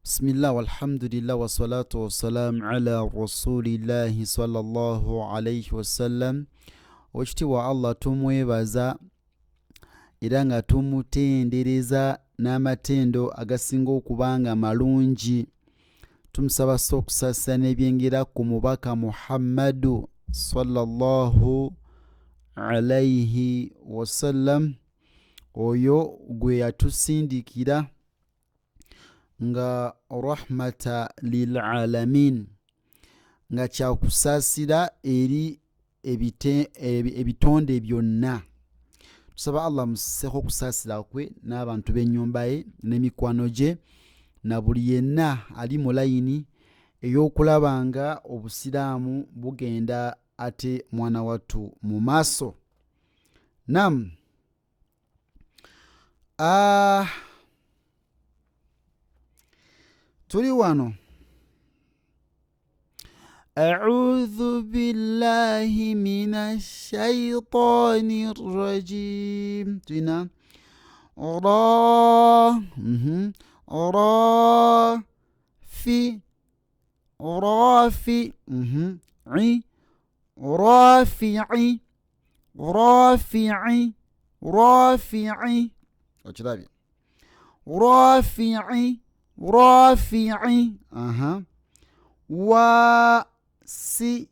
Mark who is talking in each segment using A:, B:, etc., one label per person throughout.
A: بسم الله والحمد لله والصلاة والسلام على رسول الله صلى الله عليه وسلم. Ekitiibwa Allah tumwebaza era nga tumutendereza n'amatendo agasinga okubanga malungi. Tumusaba okusaasira n'ebyengera ku mubaka Muhammadu sallallahu alayhi wasallam, oyo gwe yatusindikira nga rahmata lil alamin, nga kyakusaasira eri ebitonde byonna. Tusaba Allah musseeko okusaasira kwe n'abantu b'ennyumba ye n'emikwano gye na buli yenna ali mu layini ey'okulaba nga obusiraamu bugenda ate mwana wattu mu maaso. Nam tuli wano. A'udhu billahi minash shaitanir rajim. Tuna rafi rafi'i ochirabi rafi'i wasi'i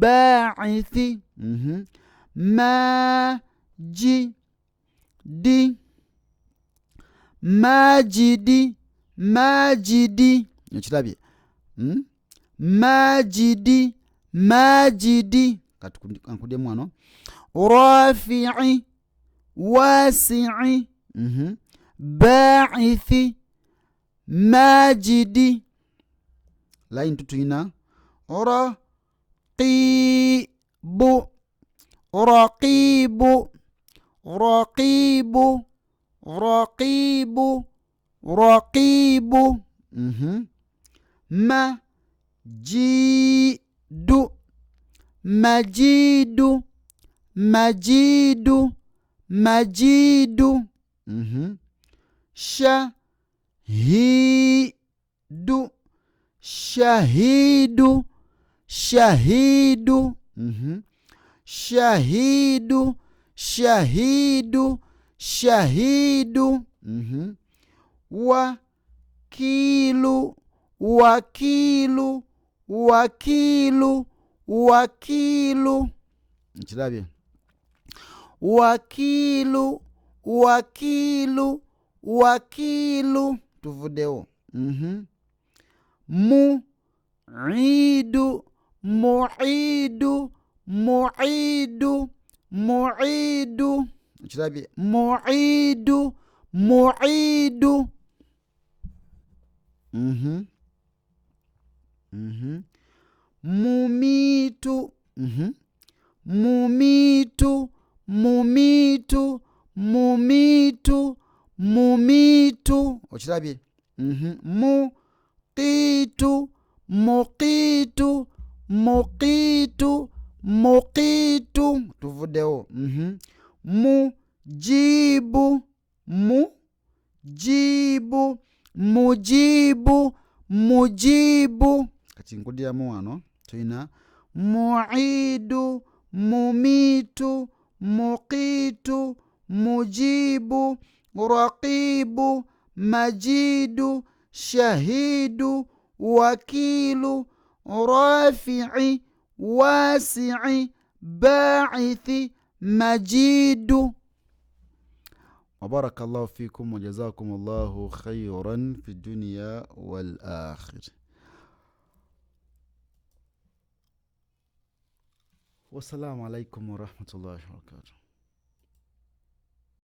A: باعثي ماجدي ekirabye majidi kankudemu wano rafi'i wasi'i ba'ithi majidi. Line tutuyina raqibu majidu shahidu wakilu nkirabye wakilu tuvuddewo mu'idu ekirabye mu'idu mumitu okirabye muqitu tuvuddewo mujibu kati nkudiramu wano tulina mu'idu mumitu muqitu mujibu raqibu majidu shahidu wakilu rafi'i wasi'i ba'ithi majidu. وبارك الله فيكم وجزاكم الله خيرا في الدنيا والآخرة. والسلام عليكم ورحمة الله وبركاته.